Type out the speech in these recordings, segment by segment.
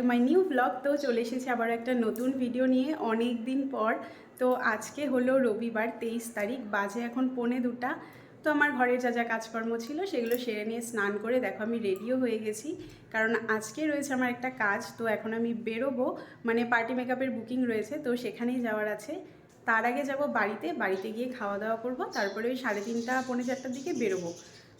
My new blog. তো চলে এসেছি আবার একটা নতুন ভিডিও নিয়ে অনেক দিন পর। তো আজকে হলো রবিবার 23 তারিখ, বাজে এখন 1:45। তো আমার ঘরের যা যা কাজকর্ম ছিল সেগুলো সেরে নিয়ে স্নান করে দেখো আমি রেডিও হয়ে গেছি, কারণ আজকে রয়েছে আমার একটা কাজ। তো এখন আমি বেরোবো, মানে পার্টি মেকআপের বুকিং রয়েছে, তো সেখানেই যাওয়ার আছে। তার আগে যাব বাড়িতে গিয়ে খাওয়া দাওয়া করব, তারপরে ওই 3:30 পৌনে 4টার দিকে বেরোবো।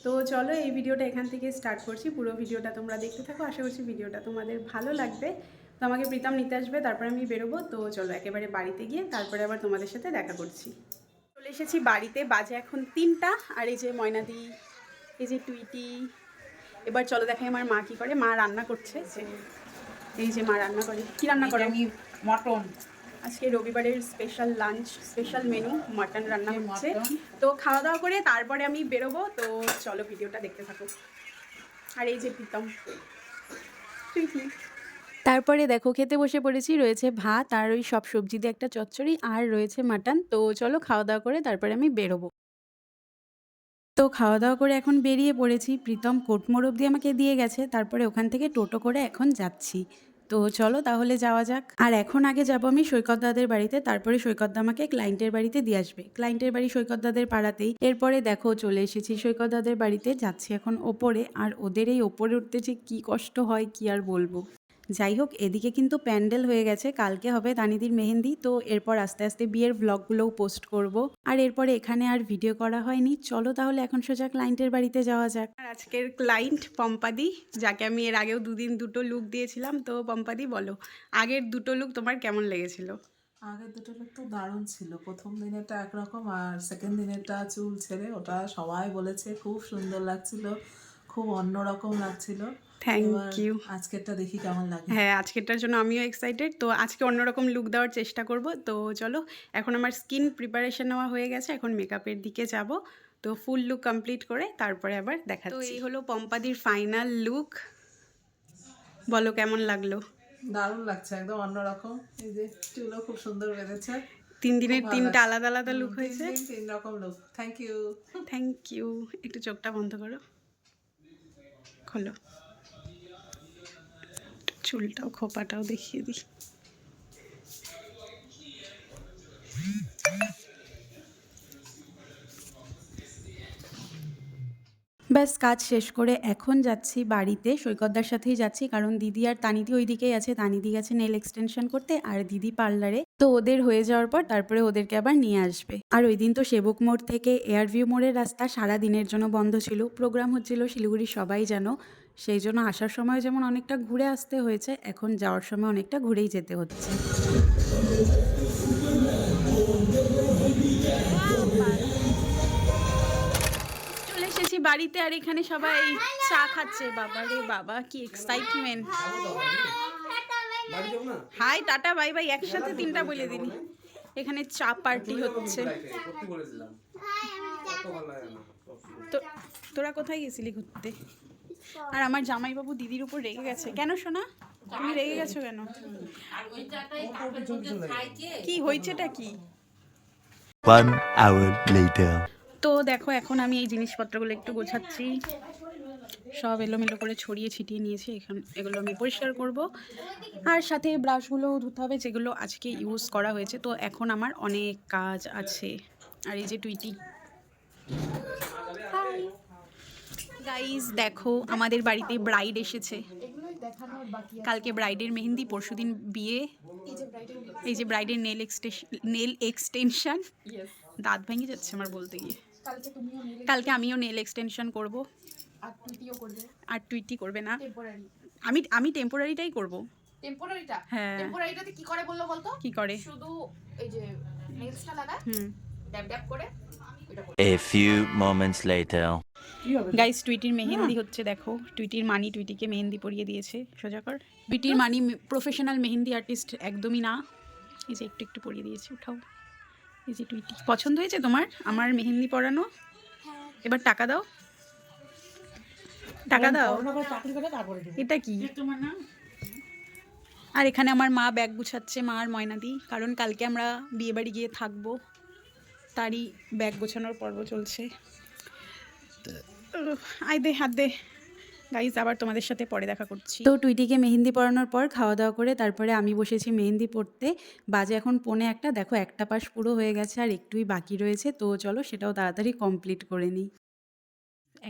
তো চলো এই ভিডিওটা এখান থেকে স্টার্ট করছি, পুরো ভিডিওটা তোমরা দেখতে থাকো, আশা করছি ভিডিওটা তোমাদের ভালো লাগবে। তো আমাকে প্রীতম নিতে আসবে, তারপর আমি বেরোবো। তো চলো একেবারে বাড়িতে গিয়ে তারপরে আবার তোমাদের সাথে দেখা করছি। চলে এসেছি বাড়িতে, বাজে এখন 3টা। আর এই যে ময়নাদি, এই যে টুইটি। এবার চলো দেখাই আমার মা কী করে। মা রান্না করছে, এই যে মা রান্না করে। কী রান্না করে? মটন। আজকে রবিবারের special lunch, special menu mutton রান্না হচ্ছে। তো খাওয়া দাওয়া করে তারপরে আমি বেরোবো। তো চলো ভিডিওটা দেখতে থাকো। আর এই যে প্রীতম, তারপরে দেখো খেতে বসে পড়েছি। রয়েছে ভাত আর ওই সব সবজি দিয়ে একটা চচ্চড়ি, আর রয়েছে মাটন। তো চলো খাওয়া দাওয়া করে তারপরে আমি বেরোবো। তো খাওয়া দাওয়া করে এখন বেরিয়ে পড়েছি। প্রীতম কোটমোড় অবধি আমাকে দিয়ে গেছে, তারপরে ওখান থেকে টোটো করে এখন যাচ্ছি। তো চলো তাহলে যাওয়া যাক। আর এখন আগে যাব আমি সৈকত দাদের বাড়িতে, তারপরে সৈকত দা আমাকে ক্লায়েন্টের বাড়িতে দিয়ে আসবে। ক্লায়েন্টের বাড়ি সৈকত দাদের পাড়াতেই। এরপরে দেখো চলে এসেছি সৈকত দাদের বাড়িতে, যাচ্ছি এখন ওপরে। আর ওদের এই ওপরে উঠতে যে কী কষ্ট হয় কি আর বলবো। যাই হোক, এদিকে কিন্তু প্যান্ডেল হয়ে গেছে, কালকে হবে তানিদির মেহেন্দি। তো এরপর আস্তে আস্তে বিয়ের ব্লগগুলোও পোস্ট করব। আর এরপরে এখানে আর ভিডিও করা হয়নি। চলো তাহলে এখন সোজা ক্লায়েন্টের বাড়িতে যাওয়া যাক। আর আজকের ক্লায়েন্ট পম্পাদি, যাকে আমি এর আগেও দুদিন দুটো লুক দিয়েছিলাম। তো পম্পাদি বলো, আগের দুটো লুক তোমার কেমন লেগেছিল? আগের দুটো লোক তো দারুণ ছিল। প্রথম দিনেরটা একরকম, আর সেকেন্ড দিনেরটা চুল ছেড়ে ওটা সবাই বলেছে খুব সুন্দর লাগছিল, খুব অন্যরকম লাগছিল। Thank you. আজকেরটা দেখি কেমন লাগে। হ্যাঁ, আজকেরটার জন্য আমিও এক্সাইটেড। তো আজকে অন্যরকম লুক দেওয়ার চেষ্টা করব। তো চলো, এখন আমার স্কিন প্রিপারেশন নেওয়া হয়ে গেছে, এখন মেকআপের দিকে যাব। তো ফুল লুক কমপ্লিট করে তারপরে আবার দেখাচ্ছি। তো এই হলো পম্পাদির ফাইনাল লুক, বলো কেমন লাগলো? দারুণ লাগছে, একদম অন্যরকম। এই যে চুলও খুব সুন্দর বেঁধেছে। 3 দিনের 3টা আলাদা আলাদা লুক হয়েছে। 3 রকম look. Thank you. Thank you. একটু চোখটা বন্ধ করো, খোলো। চুলটাও খোপাটাও দেখিয়ে দিই। ব্যাস কাজ শেষ করে এখন যাচ্ছি বাড়িতে, সৈকতদার সাথেই যাচ্ছি, কারণ দিদি আর তানিদি ওই দিকেই আছে। তানিদি গেছে নেল এক্সটেনশন করতে, আর দিদি পার্লারে। তো ওদের হয়ে যাওয়ার পর তারপরে ওদেরকে আবার নিয়ে আসবে। আর ওই দিন তো সেবক মোড় থেকে এয়ারভিউ মোড়ের রাস্তা সারা দিনের জন্য বন্ধ ছিল, প্রোগ্রাম হচ্ছিল শিলিগুড়ি, সবাই জানো। সেই জন্য আসার সময় যেমন অনেকটা ঘুরে আসতে হয়েছে, এখন যাওয়ার সময় অনেকটা ঘুরেই যেতে হচ্ছে। চলে এসেছি বাড়িতে, আর এখানে সবাই চা খাচ্ছে। বাবা রে বাবা, কি excitement! Hi tata bye bye, একসাথে 3টা বলে দিনি। এখানে চা পার্টি হচ্ছে। তো তোরা কোথায় গেছিলি ঘুরতে? আর আমার জামাইবাবু দিদির উপর রেগে গেছে। কেন সোনা, তুমি রেগে গেছো কেন? কি হয়েছেটা কি? 1 hour later. তো দেখো এখন আমি এই জিনিসপত্রগুলো একটু গোছাচ্ছি, সব এলোমেলো করে ছড়িয়ে ছিটিয়ে নিয়েছি। এখন এগুলো আমি পরিষ্কার করব, আর সাথে ব্রাশগুলো ধুতে হবে, যেগুলো আজকে ইউজ করা হয়েছে। তো এখন আমার অনেক কাজ আছে। আর এই যে টুইটি, হাই গাইজ, দেখো আমাদের বাড়িতে ব্রাইড এসেছে। কালকে ব্রাইডের মেহেন্দি, পরশুদিন বিয়ে। এই যে ব্রাইডের নেল এক্সটেনশন। দাঁত ভেঙে যাচ্ছে আমার বলতে গিয়ে। কালকে আমিও নেল এক্সটেনশন করব। আর টুইটি করবে না। আমি টেম্পোরারিটাই করব। টেম্পোরারিটা? হ্যাঁ। টেম্পোরারিটাতে কি করে বললো বলতো? কি করে? শুধু এই যে নেলসটা লাগায়, ড্যাব ড্যাব করে। A few moments later. Guys, টুইটির মেহেন্দি হচ্ছে, দেখো। টুইটির মানি টুইটিকে মেহেন্দি পরিয়ে দিয়েছে। সোজা কর। টুইটির মানি প্রফেশনাল মেহেন্দি আর্টিস্ট একদমই না। এই যে একটু একটু পরিয়ে দিয়েছে, উঠাও। এই যে টুইটি, পছন্দ হয়েছে তোমার আমার মেহেন্দি পরানো? এবার টাকা দাও, টাকা দাও। এটা কি? আর এখানে আমার মা ব্যাগ গুছাচ্ছে, মা আর ময়নাদি, কারণ কালকে আমরা বিয়েবাড়ি গিয়ে থাকবো, তারই ব্যাগ গোছানোর পর্ব চলছে। আয় দে, হাত দে। গাইজ আবার তোমাদের সাথে পরে দেখা করছি। তো টুইটিকে মেহেন্দি পরানোর পর খাওয়া দাওয়া করে তারপরে আমি বসেছি মেহেন্দি পরতে। বাজে এখন 1:45, দেখো একটা পাশ পুরো হয়ে গেছে আর একটুই বাকি রয়েছে। তো চলো সেটাও তাড়াতাড়ি কমপ্লিট করে নিই।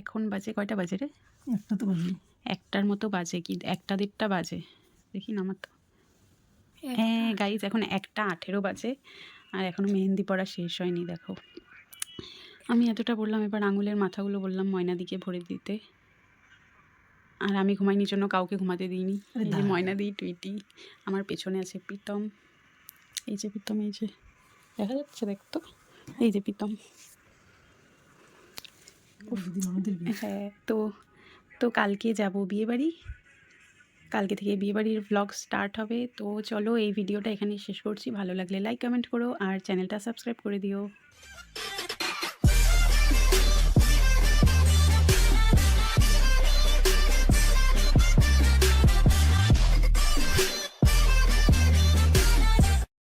এখন বাজে কয়টা বাজে রে? একটা তো বাজে। 1টার মতো বাজে কি 1টা 1:30 বাজে, দেখি না আমার তো। হ্যাঁ গাইজ এখন 1:18 বাজে আর এখনও মেহেন্দি পরা শেষ হয়নি। দেখো আমি এতটা বললাম, এবার আঙুলের মাথাগুলো বললাম ময়নাদিকে ভরে দিতে। আর আমি ঘুমাইনি জন্য কাউকে ঘুমাতে দিইনি। এই যে ময়নাদি, টুইটি, আমার পেছনে আছে প্রীতম, এই যে প্রীতম, এই যে দেখা যাচ্ছে দেখতো, এই যে প্রীতম। হ্যাঁ তো তো কালকে যাব বিয়েবাড়ি, কালকে থেকে বিয়েবাড়ির ভ্লগ স্টার্ট হবে। তো চলো এই ভিডিওটা এখানেই শেষ করছি। ভালো লাগলে লাইক কমেন্ট করো আর চ্যানেলটা সাবস্ক্রাইব করে দিও।